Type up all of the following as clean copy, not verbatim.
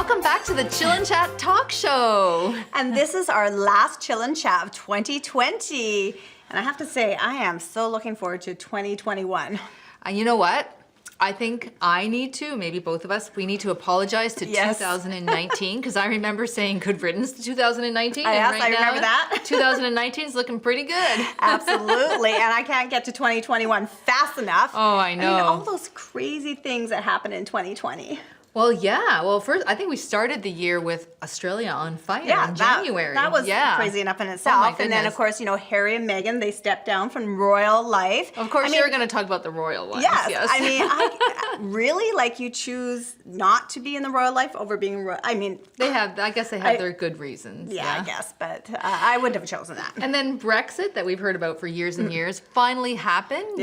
Welcome back to the Chill and Chat Talk Show. And this is our last Chill and Chat of 2020. And I have to say, I am so looking forward to 2021. You know what? I think I need to, maybe both of us, we need to apologize to 2019 because I remember saying good riddance to 2019. Yes, and I remember that. 2019 is looking pretty good. Absolutely. And I can't get to 2021 fast enough. Oh, I know. I mean, all those crazy things that happened in 2020. Well, yeah. Well, first, I think we started the year with Australia on fire in January. That was crazy enough in itself. Oh, my and then, of course, you know, Harry and Meghan, they stepped down from royal life. Of course, you're going to talk about the royal ones. Yes. I mean, really, like, you choose not to be in the royal life over being royal. I mean, I guess they have their good reasons. Yeah, I guess, but I wouldn't have chosen that. And then Brexit, that we've heard about for years and years, finally happened.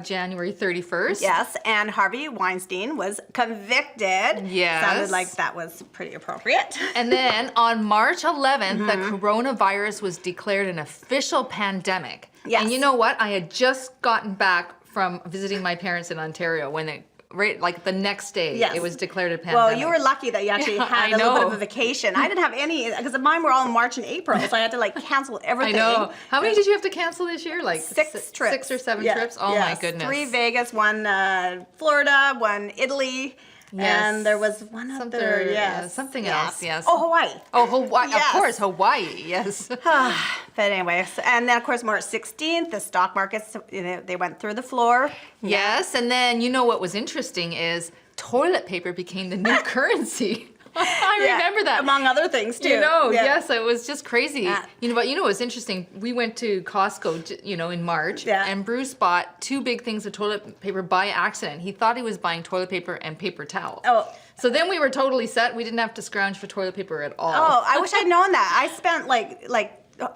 January 31st. Yes, and Harvey Weinstein was convicted. Yes. Sounded like that was pretty appropriate. And then on March 11th, the coronavirus was declared an official pandemic. Yes. And you know what? I had just gotten back from visiting my parents in Ontario when like the next day, it was declared a pandemic. Well, you were lucky that you actually had a little bit of a vacation. I didn't have any, because mine were all in March and April, so I had to like cancel everything. I know. How many did you have to cancel this year? Like six trips. 6 or 7 trips? Oh my goodness. 3 Vegas, 1 Florida, 1 Italy. Yes. And there was one other, something else, yes. Oh, Hawaii. Oh, Hawaii, of course, Hawaii, yes. But anyways, and then of course March 16th, the stock markets, they went through the floor. Yes, and then you know what was interesting is toilet paper became the new currency. I remember that. Among other things too. You know, yes, it was just crazy. You know, but you know what's interesting? We went to Costco, in March, and Bruce bought 2 big things of toilet paper by accident. He thought he was buying toilet paper and paper towel. Oh. So then we were totally set. We didn't have to scrounge for toilet paper at all. Oh, I wish I'd known that. I spent like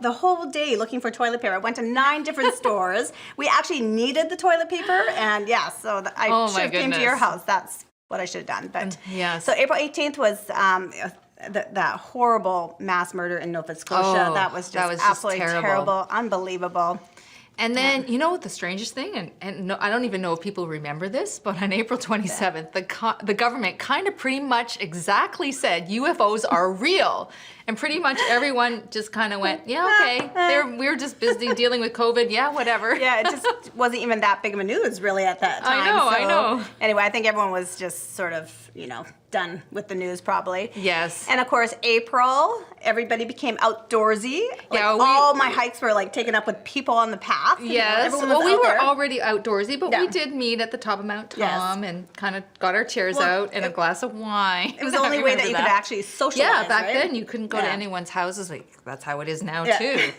the whole day looking for toilet paper. I went to 9 different stores. We actually needed the toilet paper, and so I should have came to your house. That's what I should have done. But so April 18th was that horrible mass murder in Nova Scotia. That was just absolutely terrible, unbelievable. And then, you know what the strangest thing, and no, I don't even know if people remember this, but on April 27th, the government kind of pretty much exactly said UFOs are real. And pretty much everyone just kind of went, yeah, okay. We were just busy dealing with COVID. Yeah, whatever. Yeah, it just wasn't even that big of a news really at that time. I know. Anyway, I think everyone was just sort of, done with the news probably. Yes. And of course, April, everybody became outdoorsy. All my hikes were like taken up with people on the path. Yes. Well, we were already outdoorsy, but we did meet at the top of Mount Tom and kind of got our chairs out and a glass of wine. It was the only way that you could actually socialize. Yeah, back then you couldn't go to anyone's houses. Like that's how it is now too.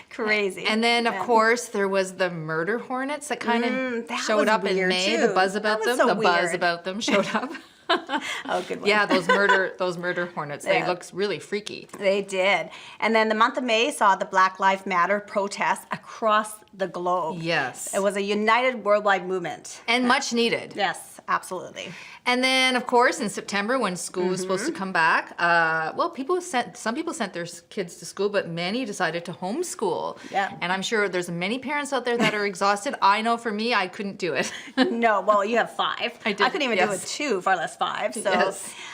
Crazy. And then, of course, there was the murder hornets that kind of showed up in May. Too. The buzz about them. The buzz about them showed up. Oh, good one. Yeah, those murder hornets. They looked really freaky. They did. And then the month of May saw the Black Lives Matter protests across the globe. Yes. It was a united worldwide movement. And much needed. Yes, absolutely. And then, of course, in September, when school was supposed to come back, some people sent their kids to school, but many decided to homeschool. Yeah. And I'm sure there's many parents out there that are exhausted. I know for me, I couldn't do it. No, well, you have 5. I couldn't even do it 2, far less 5. So,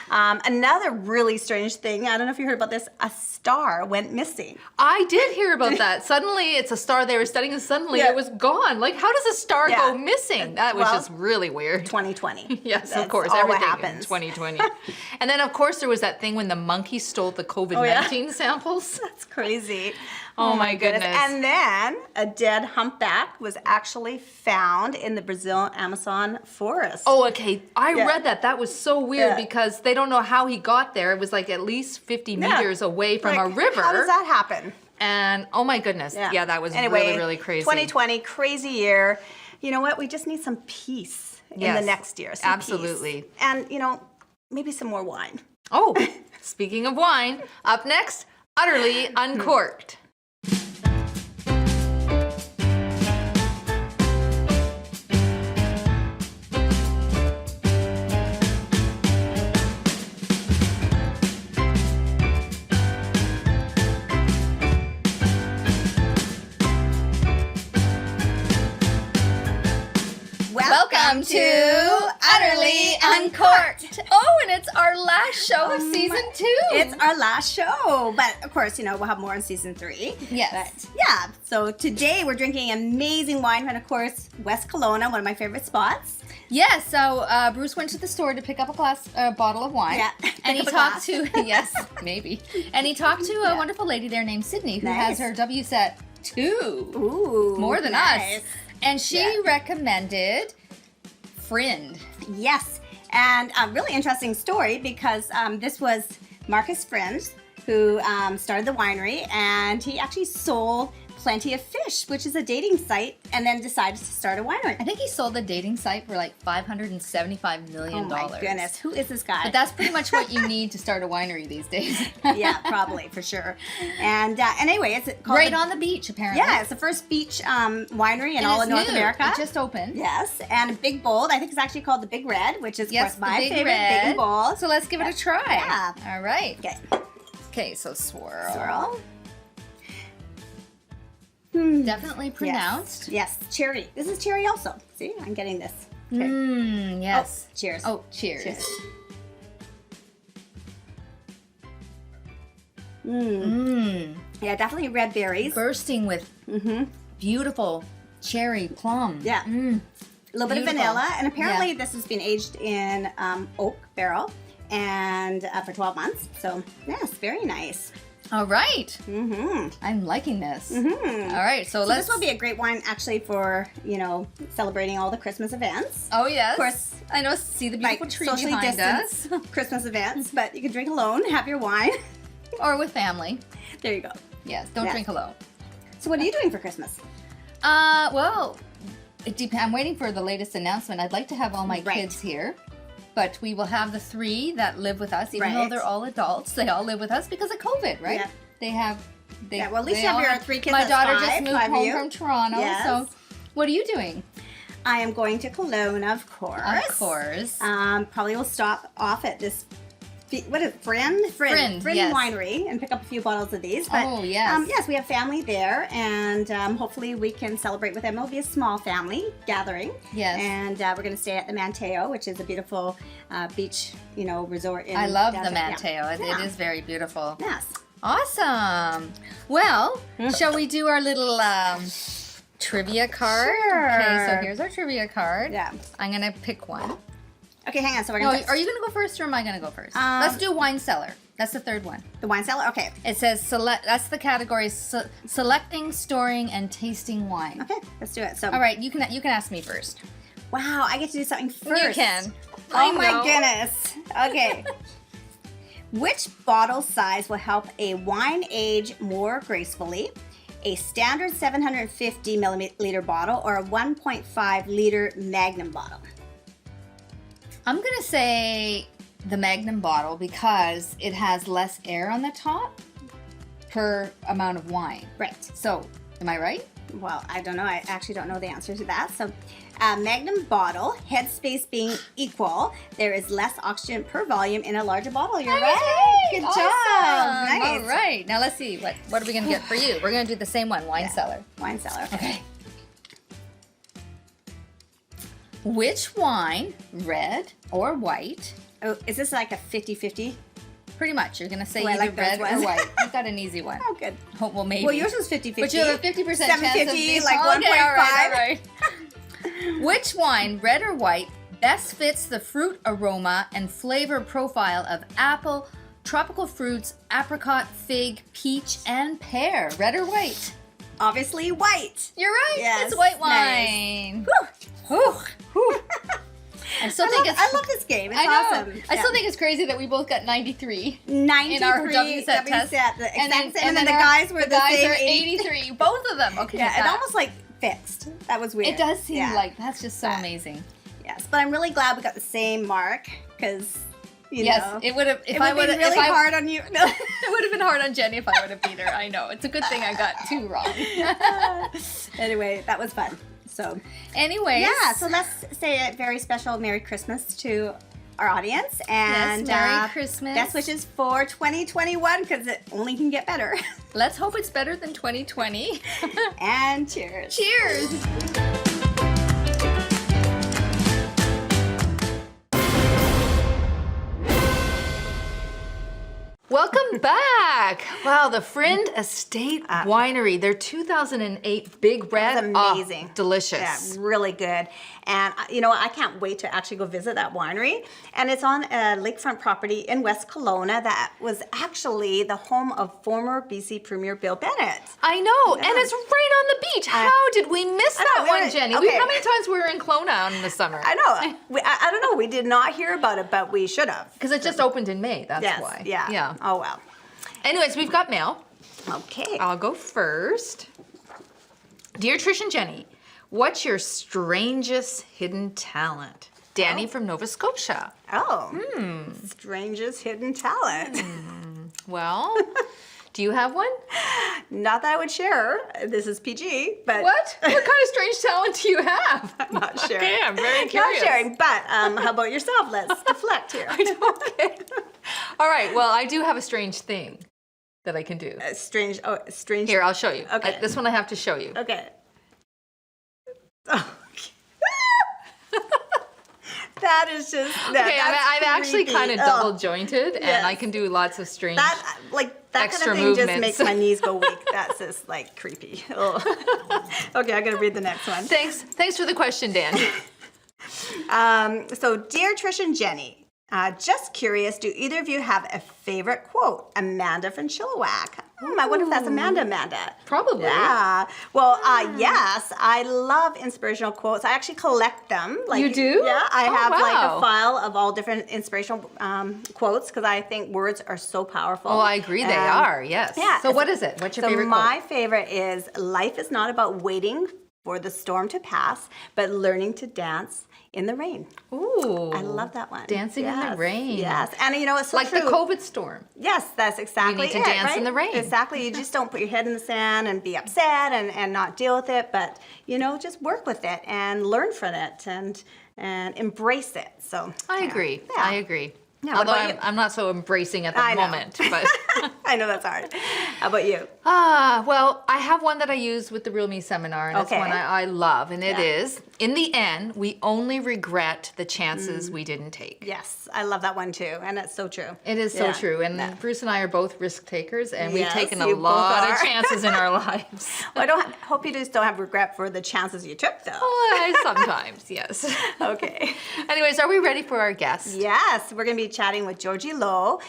another really strange thing, I don't know if you heard about this, a star went missing. I did hear about that. Suddenly, it's a star they were studying, and suddenly it was gone. Like, how does a star go missing? That was just really weird. 2020. Yes, of course. All everything what happens. In 2020. And then, of course, there was that thing when the monkey stole the COVID-19 samples. That's crazy. Oh my goodness. And then a dead humpback was actually found in the Brazil Amazon forest. Oh, okay. I read that. That was so weird because they don't know how he got there. It was like at least 50 meters away from a river. How does that happen? And oh my goodness. Yeah, that was really, really crazy. 2020, crazy year. You know what? We just need some peace in the next year. Absolutely. Peace. And, maybe some more wine. Oh, speaking of wine, up next, Utterly Uncorked. Welcome to Utterly Uncorked. Oh, and it's our last show of season 2. It's our last show, but of course, we'll have more in season 3. Yes. But yeah, so today we're drinking amazing wine from, of course, West Kelowna, one of my favorite spots. Yes, so Bruce went to the store to pick up a bottle of wine. Yeah. And he talked to, yes, maybe. And he talked to a wonderful lady there named Sydney who has her WSET 2. Ooh. More than us. And she recommended Friend. Yes, and a really interesting story because this was Marcus Friend who started the winery, and he actually sold Plenty of Fish, which is a dating site, and then decided to start a winery. I think he sold the dating site for like $575 million. Oh my goodness, who is this guy? But that's pretty much what you need to start a winery these days. Yeah, probably, for sure. And anyway, it's called right on the beach, apparently. Yeah, it's the first beach winery in all of North America. It just opened. Yes, and Big Bold. I think it's actually called the Big Red, which is, of course, my favorite. Big and Bold. So let's give it a try. Yeah. All right. Okay. Okay, so swirl. Swirl. Definitely pronounced. Yes, cherry. This is cherry also. See, I'm getting this. Okay. Yes. Oh, cheers. Oh, cheers. Cheers. Yeah, definitely red berries. Bursting with beautiful cherry plum. Yeah. A little bit of vanilla, and apparently Yeah. this has been aged in oak barrel and for 12 months. So yes, very nice. All right. I'm liking this. All right, so let's. This will be a great wine actually for celebrating all the Christmas events. Oh yes. Of course. I know. See the beautiful tree socially behind us. distanced Christmas events, but you can drink alone, have your wine. Or with family. There you go. Yes. Don't drink alone. So what are you doing for Christmas? Well, it depends. I'm waiting for the latest announcement. I'd like to have all my kids here. But we will have the 3 that live with us, even though they're all adults. They all live with us because of COVID, right? Yeah. They have. Well, at least you have your 3 kids. My that's daughter 5, just moved 5 home from Toronto. Yes. So, what are you doing? I am going to Kelowna, of course. Of course. Probably will stop off at this. What is it? Friend yes. Winery and pick up a few bottles of these. But, oh yes. Yes, we have family there, and hopefully we can celebrate with them. It'll be a small family gathering. Yes. And we're going to stay at the Manteo, which is a beautiful beach, resort. I love the downtown. Manteo. Yeah. It is very beautiful. Yes. Awesome. Well, shall we do our little trivia card? Sure. Okay, so here's our trivia card. Yeah. I'm gonna pick one. Okay, hang on. So we're No, going to. are you gonna go first or am I gonna go first? Let's do wine cellar. That's the third one. The wine cellar? Okay. It says select. That's the category: selecting, storing, and tasting wine. Okay, let's do it. So. All right, you can ask me first. Wow, I get to do something first. You can. Oh my goodness. Okay. Which bottle size will help a wine age more gracefully? A standard 750 milliliter bottle or a 1.5 liter Magnum bottle? I'm gonna say the Magnum bottle because it has less air on the top per amount of wine. Right. So, am I right? Well, I don't know. I actually don't know the answer to that. So, Magnum bottle, headspace being equal, there is less oxygen per volume in a larger bottle. You're right. Good Awesome. job. Nice. All right. Now let's see. What are we gonna get for you? We're gonna do the same one. Wine cellar. Wine cellar. Okay. Which wine, red or white? Oh, is this like a 50-50? Pretty much. You're gonna say Oh, I either like those red or ones. white. You've got an easy one. Oh, good. Well, maybe. Well, yours was 50-50. But you have a 50% chance of 750, being like 1.5. Okay, all right. Which wine, red or white, best fits the fruit aroma and flavor profile of apple, tropical fruits, apricot, fig, peach, and pear? Red or white? Obviously white. You're right. Yes, It's white nice. wine. Whew. Whew. I still think it's. I love this game. It's I know. awesome. I still think it's crazy that we both got 93 93 in our WSET test. The exact same, and then the guys were the same. are 83. Both of them. Okay. Yeah, it almost like fixed. That was weird. It does seem like that's just so amazing. Yes, but I'm really glad we got the same mark because yes, know, it would have. If it I would would be have, really hard on you. No. It would have been hard on Jenny if I would have beat her. I know. It's a good thing I got 2 wrong. Anyway, that was fun. So, anyways, yeah. So let's say a very special Merry Christmas to our audience and Merry Christmas. Best wishes for 2021 because it only can get better. Let's hope it's better than 2020. And cheers. Cheers. Chilliwack. Wow, the Friend Estate Winery. Their 2008 Big Red. Amazing. Delicious. Yeah, really good. And you know, I can't wait to actually go visit that winery. And it's on a lakefront property in West Kelowna that was actually the home of former BC Premier Bill Bennett. I know, and it's right on the beach. How did we miss that one, Jenny? Okay. How many times we were in Kelowna in the summer? I know. I don't know. We did not hear about it, but we should have. Because it just opened in May, that's Yes, why. yeah. Oh, well. Anyways, we've got mail. Okay. I'll go first. Dear Trish and Jenny, what's your strangest hidden talent? Danny from Nova Scotia. Oh. Strangest hidden talent. Well, do you have one? Not that I would share. This is PG, but... What? What kind of strange talent do you have? I'm not sharing. Okay, I'm very curious. Not sharing, but how about yourself? Let's deflect here. Okay. All right, well, I do have a strange thing that I can do. Strange. Here, I'll show you. Okay. This one I have to show you. Okay. Oh. That is just... Okay, I'm actually creepy. kind of double jointed, and I can do lots of strange That extra kind of thing movements. just makes my knees go weak. That's just like creepy. Oh. Okay, I gotta read the next one. Thanks for the question, Dan. So, dear Trish and Jenny, just curious, do either of you have a favorite quote? Amanda from Chilliwack. I wonder if that's Amanda. Probably. Yeah. Well, yes, I love inspirational quotes. I actually collect them. You do? Yeah, I have like wow. a file of all different inspirational quotes because I think words are so powerful. Oh, I agree. They are. Yes. Yeah. So what is it? What's your favorite my quote? favorite is, life is not about waiting for the storm to pass, but learning to dance in the rain. Ooh. I love that one. Dancing in the rain. Yes. And you know, it's so like true. the COVID storm. Yes, that's exactly You need to it, dance right? in the rain. Exactly. You just don't put your head in the sand and be upset and not deal with it, but you know, just work with it and learn from it and embrace it. So I agree. Yeah. I agree. Yeah, Although what about you? I'm not so embracing at the I know. moment. But I know that's hard. How about you? well, I have one that I use with the Real Me seminar, and it's Okay. one I love, and it Yeah. is, in the end, we only regret the chances we didn't take. Yes, I love that one too, and it's so true. It is so true, and Bruce and I are both risk takers, and we've Yes, taken a you both lot of are. chances in our lives. Well, I hope you just don't have regret for the chances you took, though. Sometimes, yes. Okay. Anyways, are we ready for our guest? Yes, we're going to be chatting with Georgee Low,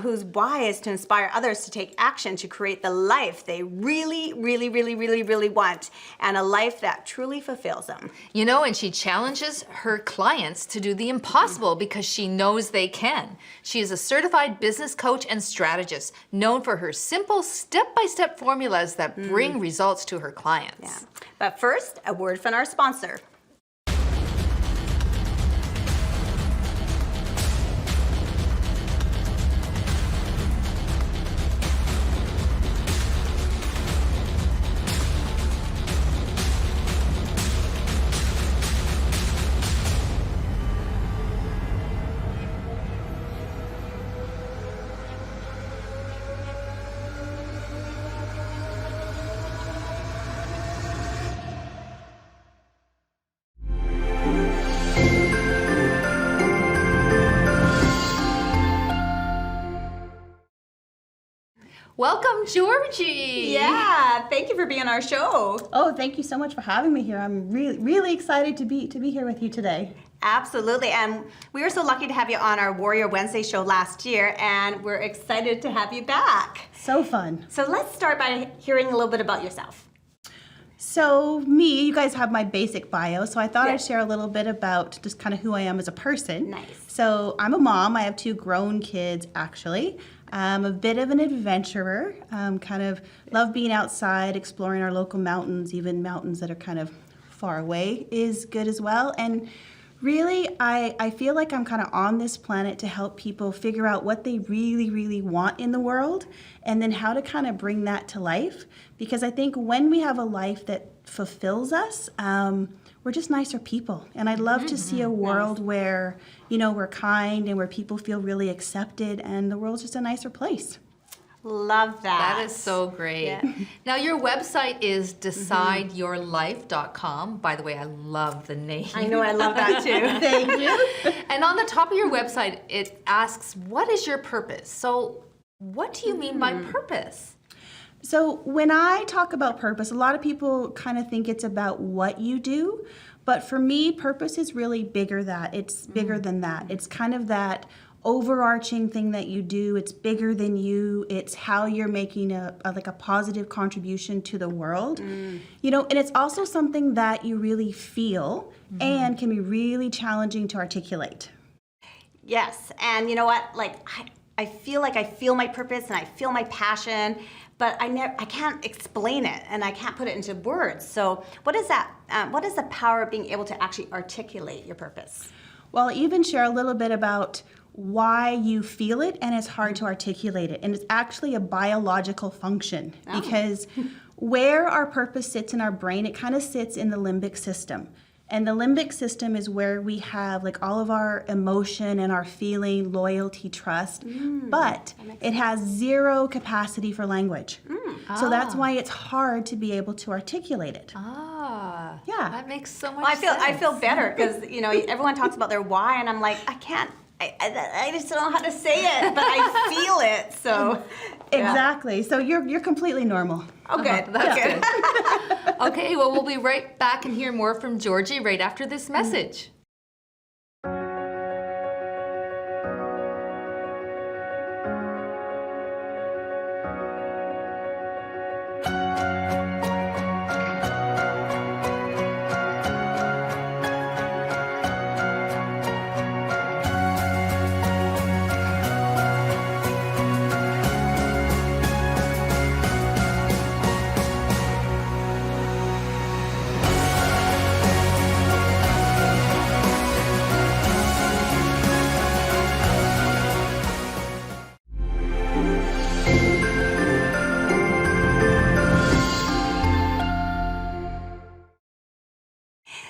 whose why is to inspire others to take action to create the life they really, really, really, really, really want, and a life that truly fulfills them. You know, and she challenges her clients to do the impossible because she knows they can. She is a certified business coach and strategist, known for her simple step-by-step formulas that bring results to her clients. Yeah. But first, a word from our sponsor. Welcome, Georgee. Yeah, thank you for being on our show. Oh, thank you so much for having me here. I'm really excited to be here with you today. Absolutely, and we were so lucky to have you on our Warrior Wednesday show last year, and we're excited to have you back. So fun. So let's start by hearing a little bit about yourself. So you guys have my basic bio, so I thought I'd share a little bit about just kind of who I am as a person. Nice. So I'm a mom. I have 2 grown kids, actually. I'm a bit of an adventurer. Kind of love being outside, exploring our local mountains, even mountains that are kind of far away is good as well. And really, I feel like I'm kind of on this planet to help people figure out what they really, really want in the world and then how to kind of bring that to life. Because I think when we have a life that fulfills us, we're just nicer people. And I'd love to see a world where, we're kind and where people feel really accepted and the world's just a nicer place. Love that. That is so great. Yeah. Now, your website is decideyourlife.com. By the way, I love the name. I know, I love that too. Thank you. And on the top of your website, it asks, what is your purpose? So What do you mean by purpose? So when I talk about purpose, a lot of people kind of think it's about what you do. But for me, purpose is really bigger that. It's bigger than that. It's kind of that overarching thing that you do. It's bigger than you. It's how you're making a positive contribution to the world. You know, and it's also something that you really feel and can be really challenging to articulate. Yes, and you know what? Like I feel like I feel my purpose and I feel my passion, but I can't explain it and I can't put it into words. So what is that? What is the power of being able to actually articulate your purpose? Well, I'll even share a little bit about why you feel it and it's hard to articulate it. And it's actually a biological function because where our purpose sits in our brain, it kind of sits in the limbic system. And the limbic system is where we have like all of our emotion and our feeling, loyalty, trust, but it has zero capacity for language. So that's why it's hard to be able to articulate it. Ah, yeah, that makes so much sense. I feel better because you know everyone talks about their why, and I'm like I can't. I just don't know how to say it, but I feel it. So exactly. So you're completely normal. Oh, good. That's good. Okay, well, we'll be right back and hear more from Georgee right after this message.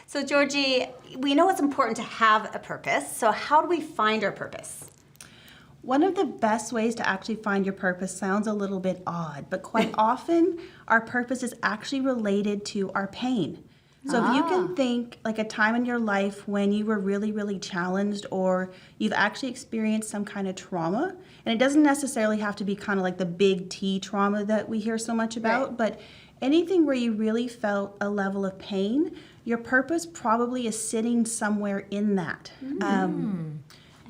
So Georgee, we know it's important to have a purpose. So how do we find our purpose? One of the best ways to actually find your purpose sounds a little bit odd, but quite often our purpose is actually related to our pain. So if you can think like a time in your life when you were really, really challenged or you've actually experienced some kind of trauma, and it doesn't necessarily have to be kind of like the big T trauma that we hear so much about, but anything where you really felt a level of pain, your purpose probably is sitting somewhere in that.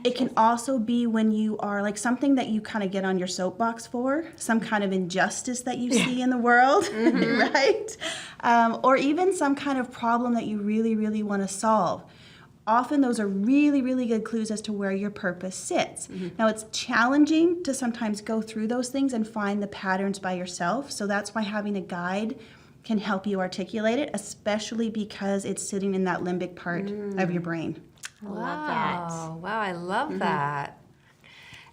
It can also be when you are like something that you kind of get on your soapbox for, some kind of injustice that you see in the world, right? Or even some kind of problem that you really, really want to solve. Often those are really, really good clues as to where your purpose sits. Now it's challenging to sometimes go through those things and find the patterns by yourself. So that's why having a guide can help you articulate it, especially because it's sitting in that limbic part of your brain. I love that. Wow, I love that.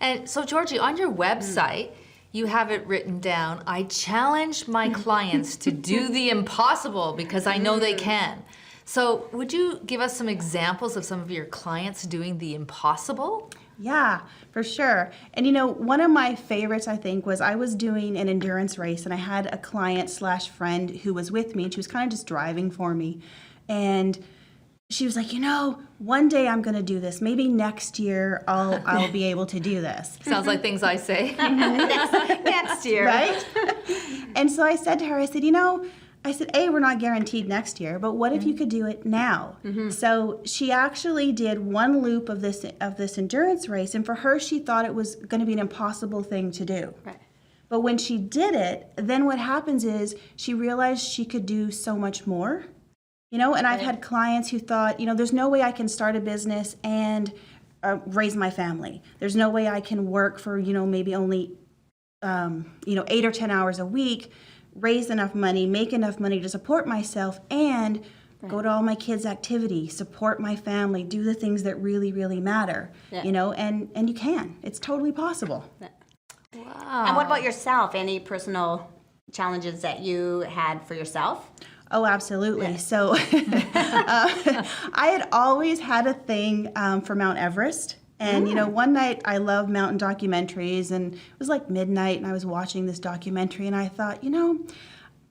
And so, Georgee, on your website, you have it written down, I challenge my clients to do the impossible because I know they can. So would you give us some examples of some of your clients doing the impossible? Yeah, for sure. And you know, one of my favorites, I think, was I was doing an endurance race and I had a client / friend who was with me and she was kind of just driving for me. And she was like, you know, one day I'm going to do this. Maybe next year I'll be able to do this. Sounds like things I say. Next year. Right? And so I said to her, I said, you know, A, we're not guaranteed next year, but what if you could do it now? So she actually did one loop of this endurance race, and for her, she thought it was going to be an impossible thing to do. Right. But when she did it, then what happens is she realized she could do so much more. You know, and I've had clients who thought, you know, there's no way I can start a business and raise my family. There's no way I can work for, you know, maybe only, 8 or 10 hours a week, raise enough money, make enough money to support myself, and go to all my kids' activities, support my family, do the things that really, really matter. You know, and you can. It's totally possible. Wow. And what about yourself? Any personal challenges that you had for yourself? Oh, absolutely. Yeah. So I had always had a thing for Mount Everest. And, you know, one night I love mountain documentaries and it was like midnight and I was watching this documentary and I thought, you know,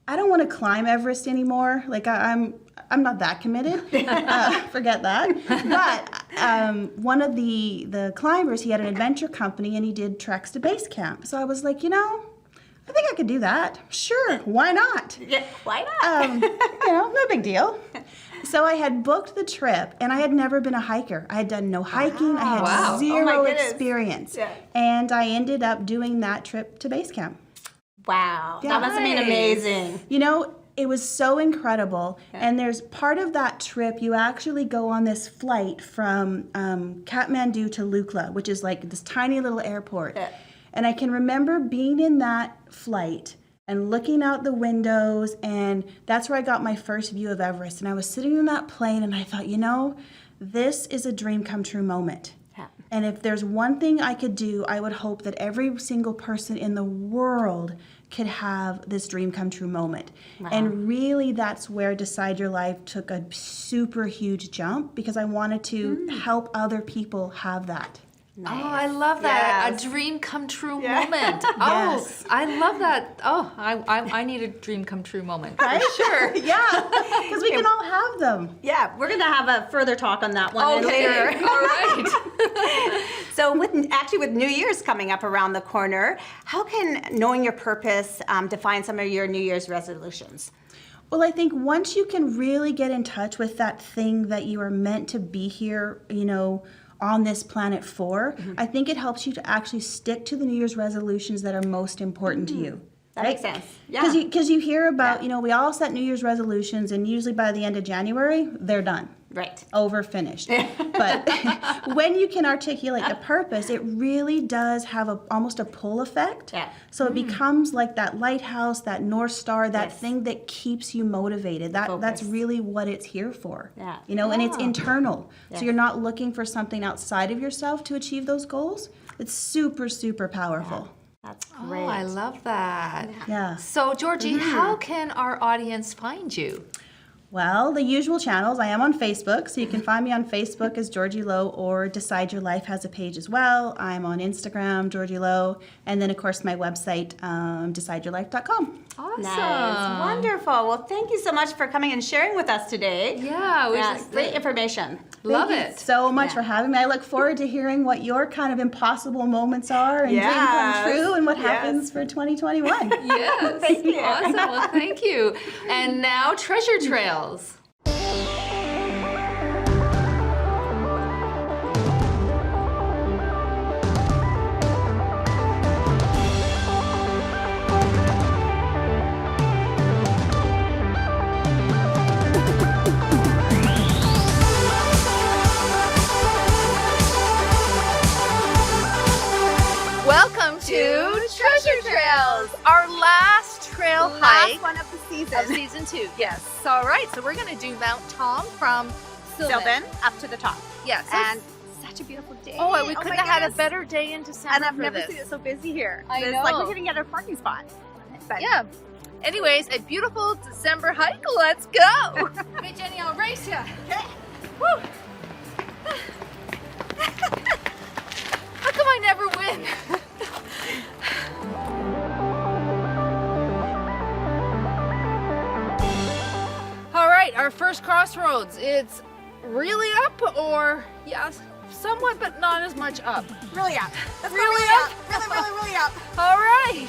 I don't want to climb Everest anymore. Like I'm I'm not that committed. Forget that. But one of the climbers, he had an adventure company and he did treks to base camp. So I was like, I think I could do that. Sure, why not? Yeah, why not? No big deal. So I had booked the trip, and I had never been a hiker. I had done no hiking. I had zero experience. Yeah. And I ended up doing that trip to base camp. Wow, that must have been amazing. It was so incredible. Yeah. And there's part of that trip, you actually go on this flight from Kathmandu to Lukla, which is like this tiny little airport. Yeah. And I can remember being in that flight and looking out the windows, and that's where I got my first view of Everest. And I was sitting in that plane, and I thought, this is a dream come true moment. Yeah. And if there's one thing I could do, I would hope that every single person in the world could have this dream come true moment. Wow. And really that's where Decide Your Life took a super huge jump, because I wanted to help other people have that. Nice. Oh, I love that. Yes. A dream come true moment. Yes. Oh, I love that. Oh, I need a dream come true moment. Right? Sure. Yeah, because we can all have them. Yeah, we're going to have a further talk on that one later. All right. So with New Year's coming up around the corner, how can knowing your purpose define some of your New Year's resolutions? Well, I think once you can really get in touch with that thing that you are meant to be here, on this planet for, I think it helps you to actually stick to the New Year's resolutions that are most important to you. That makes sense. Yeah. Because you hear about, we all set New Year's resolutions, and usually by the end of January, they're done. Right. Over, finished. But when you can articulate the purpose, it really does have almost a pull effect. Yeah. So it becomes like that lighthouse, that North Star, that thing that keeps you motivated. That's really what it's here for. Yeah. And it's internal. Yes. So you're not looking for something outside of yourself to achieve those goals. It's super, super powerful. Yeah. That's great. Oh, I love that. Yeah. So, Georgie, how can our audience find you? Well, the usual channels. I am on Facebook, so you can find me on Facebook as Georgee Low, or Decide Your Life has a page as well. I'm on Instagram, Georgee Low, and then, of course, my website, decideyourlife.com. Awesome. Nice. Wonderful. Well, thank you so much for coming and sharing with us today. Yeah. It was great information. Love Thank it. you so much for having me. I look forward to hearing what your kind of impossible moments are and dream come true and what happens for 2021. Yes. Thank you. Awesome. Well, thank you. And now, Treasure Trails. Welcome to Treasure Trails, our last trail hike. Last one of the season. Of season 2, yes. All right, so we're going to do Mount Tom from Sylvan up to the top. Yes. And such a beautiful day. Oh, we couldn't have had a better day in December. And I've never seen it so busy here. I know. It's like we're going to get a parking spot. But yeah. Anyways, a beautiful December hike. Let's go. Hey, Jenny, I'll race you. Okay. Woo. How come I never win? All right, our first crossroads. It's really up, or somewhat, but not as much up. Really up. That's really up. Really up. All right.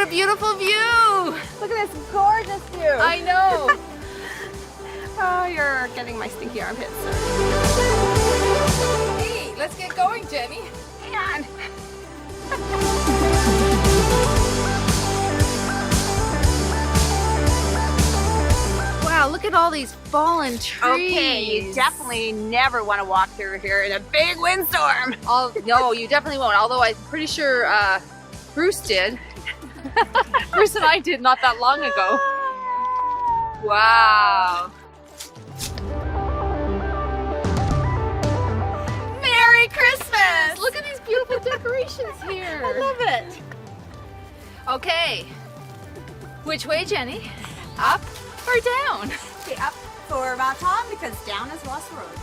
Beautiful view. Look at this gorgeous view. I know. Oh, you're getting my stinky armpits. Hey, let's get going, Jenny. Hang on. look at all these fallen trees. Okay, you definitely never want to walk through here in a big windstorm. No, you definitely won't. Although I'm pretty sure Bruce did. Bruce and I did not that long ago. Wow. Merry Christmas! Look at these beautiful decorations here. I love it. Okay. Which way, Jenny? Up or down? Okay, up for Mount Tom because down is Ross Road.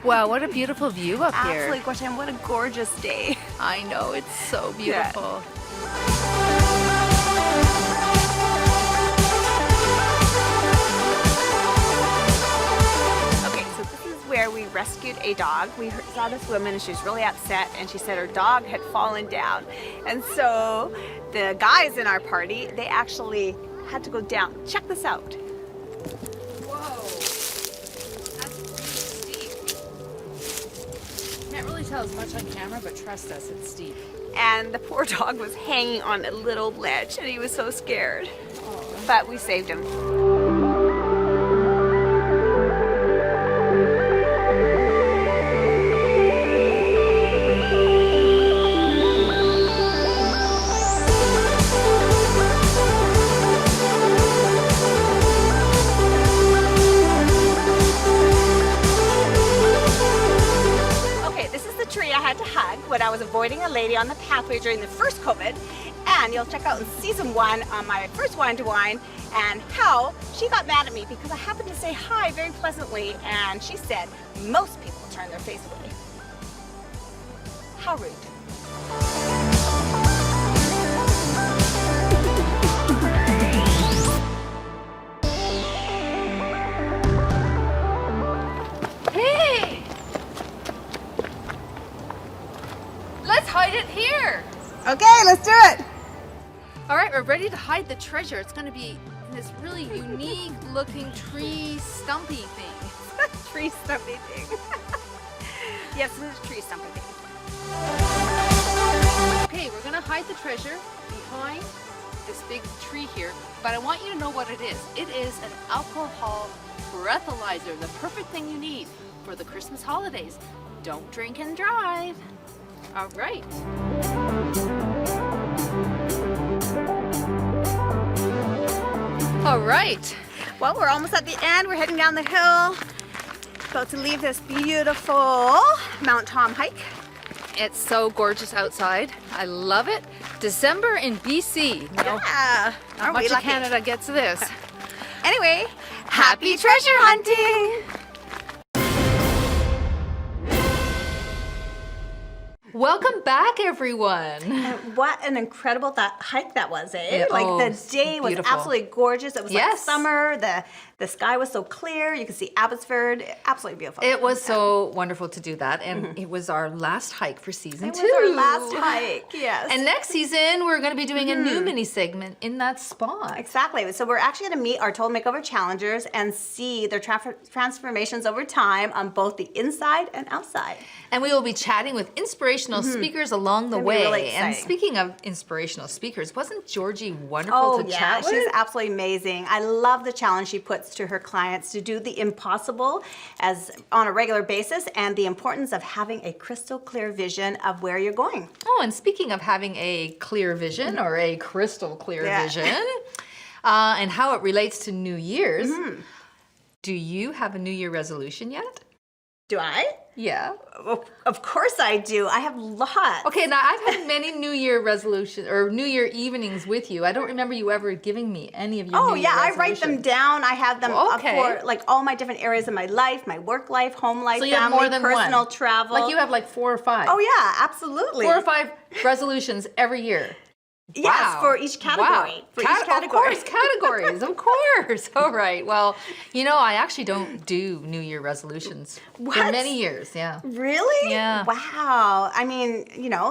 Wow, what a beautiful view up here. Absolutely gorgeous, and what a gorgeous day. I know, it's so beautiful. Okay, so this is where we rescued a dog. We saw this woman and she was really upset and she said her dog had fallen down. And so the guys in our party, they actually had to go down. Check this out. Can't really tell as much on camera, but trust us, it's steep. And the poor dog was hanging on a little ledge and he was so scared. But we saved him. When I was avoiding a lady on the pathway during the first COVID, and you'll check out in season 1 on my first Wine to Wine and how she got mad at me because I happened to say hi very pleasantly and she said most people turn their face away. How rude. Hey! Let's hide it here. Okay, let's do it. All right, we're ready to hide the treasure. It's going to be in this really unique looking tree stumpy thing. Tree stumpy thing. Yes, this is a tree stumpy thing. Okay, we're going to hide the treasure behind this big tree here, but I want you to know what it is. It is an alcohol breathalyzer, the perfect thing you need for the Christmas holidays. Don't drink and drive. All right. All right. Well, we're almost at the end. We're heading down the hill. About to leave this beautiful Mount Tom hike. It's so gorgeous outside. I love it. December in BC. No, Yeah. not much of Canada gets this. Anyway, happy treasure hunting! Welcome back, everyone. And what an incredible hike that was, eh? Yeah, Like the it's day was beautiful. absolutely gorgeous. It was like Yes. summer. The sky was so clear. You could see Abbotsford. Absolutely beautiful. It was so wonderful to do that, and it was our last hike for season It 2. was our last hike. Yes. And next season, we're going to be doing a new mini segment in that spot. Exactly. So we're actually going to meet our Total Makeover challengers and see their transformations over time on both the inside and outside. And we will be chatting with inspirational speakers along the It's gonna be way. really And exciting. speaking of inspirational speakers, wasn't Georgie wonderful to chat with? She's absolutely amazing. I love the challenge she puts to her clients to do the impossible as on a regular basis and the importance of having a crystal clear vision of where you're going. Oh, and speaking of having a clear vision or a crystal clear Yeah. vision, and how it relates to New Year's, do you have a New Year resolution yet? Do I? Yeah. Of course I do. I have lots. Okay, now I've had many New Year resolutions or New Year evenings with you. I don't remember you ever giving me any of your New Year I resolutions. write them down. I have them up for like all my different areas of my life, my work life, home life, So you have family, more than personal one. travel. Like you have like 4 or 5. Oh yeah, absolutely. 4 or 5 resolutions every year. Yes, Wow. for each category. Wow. For each category. Of course, categories. Of course. All right. Well, I actually don't do New Year resolutions for What? many years. Yeah. Really? Yeah. Wow. I mean,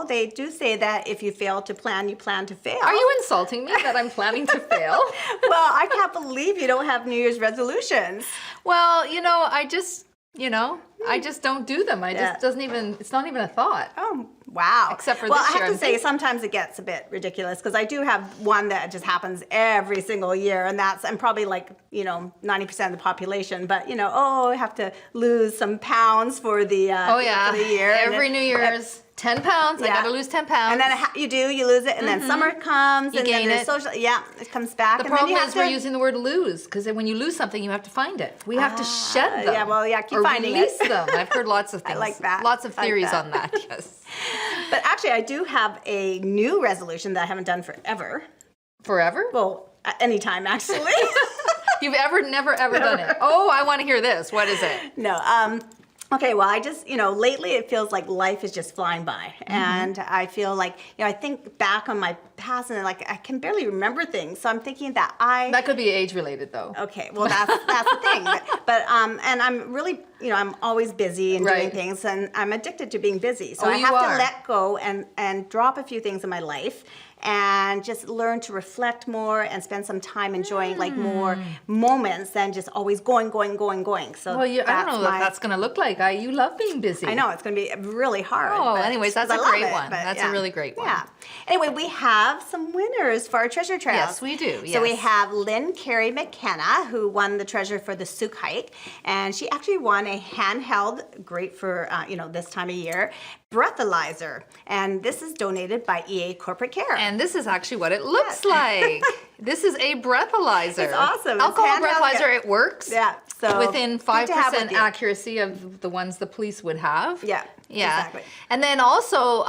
they do say that if you fail to plan, you plan to fail. Are you insulting me that I'm planning to fail? Well, I can't believe you don't have New Year's resolutions. Well, I just don't do them. It's not even a thought. Oh, wow. Except for well, this I year, have I'm to say, sometimes it gets a bit ridiculous because I do have one that just happens every single year, and I'm probably like, 90% of the population, but, I have to lose some pounds for the, for the year. Every New Year's, 10 pounds. I got to lose 10 pounds. And then you lose it, and then summer comes, You and gain then there's it. social, it comes back. The and then problem you have is we're to- using the word lose because when you lose something, you have to find it. We have to shed them. Keep or finding release it. them. I've heard lots of things. I like that. Lots of I like theories that. on that. Yes. But actually, I do have a new resolution that I haven't done forever. Forever? Well, anytime, actually. You've never ever done it. Oh, I want to hear this. What is it? No. Okay, well, I just, lately it feels like life is just flying by. And I feel like, I think back on my past and like I can barely remember things. So I'm thinking that That could be age related though. Okay, well, that's the thing. But and I'm really, I'm always busy and doing Right. things, and I'm addicted to being busy. So I you have are. to let go and drop a few things in my life and just learn to reflect more and spend some time enjoying like more moments than just always going. So Well, I don't know what that's going to look like. You love being busy. I know it's going to be really hard. Oh, but- anyways, that's 'cause a I love great it, one. but That's a really great one. Yeah. Anyway, we have some winners for our treasure trails. Yes, we do. So we yes. have Lynn Carey McKenna, who won the treasure for the Souk hike, and she actually won a handheld, great for this time of year, breathalyzer, and this is donated by EA Corporate Care. And this is actually what it looks like. This is a breathalyzer. It's awesome. It's Alcohol handheld, breathalyzer, yeah. it works. Yeah, so Within good to have 5% with you. accuracy of the ones the police would have. Yeah, exactly. And then also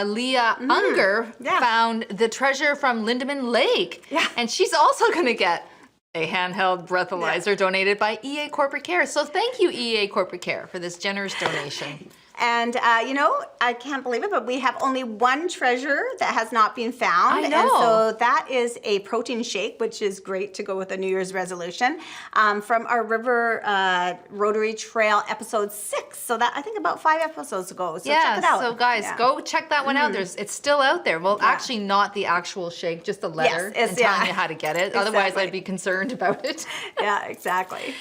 Leah Unger Yeah. found the treasure from Lindeman Lake. Yeah. And she's also going to get a handheld breathalyzer donated by EA Corporate Care. So thank you, EA Corporate Care, for this generous donation. And, I can't believe it, but we have only one treasure that has not been found. I know. And so that is a protein shake, which is great to go with a New Year's resolution, from our River Rotary Trail episode 6. So that, I think about 5 episodes ago. So check it out. So guys, Yeah. go check that one out. It's still out there. Well, actually not the actual shake, just a letter it's- and telling yeah. you how to get it. Otherwise, Exactly. I'd be concerned about it. Yeah, exactly.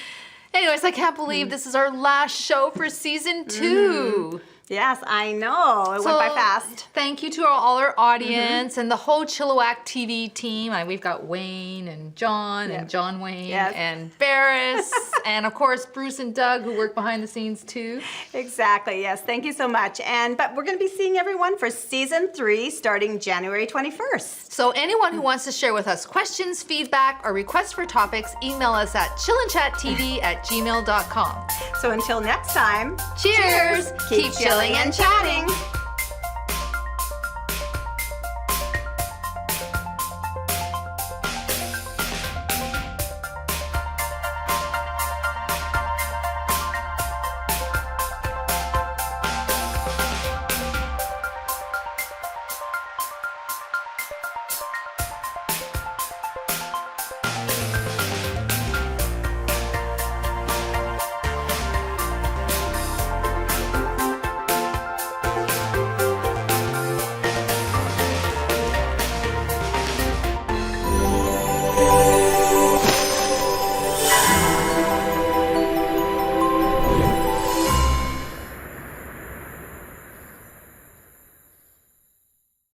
Anyways, I can't believe this is our last show for season 2. Yes, I know. It went by fast. Thank you to all our audience and the whole Chilliwack TV team. We've got Wayne and John and John Wayne Yes. and Barris and of course Bruce and Doug who work behind the scenes too. Exactly. Yes. Thank you so much. But we're going to be seeing everyone for season 3 starting January 21st. So anyone who wants to share with us questions, feedback, or requests for topics, email us at chillandchattv@gmail.com. So until next time, Cheers! Keep chilling and chatting.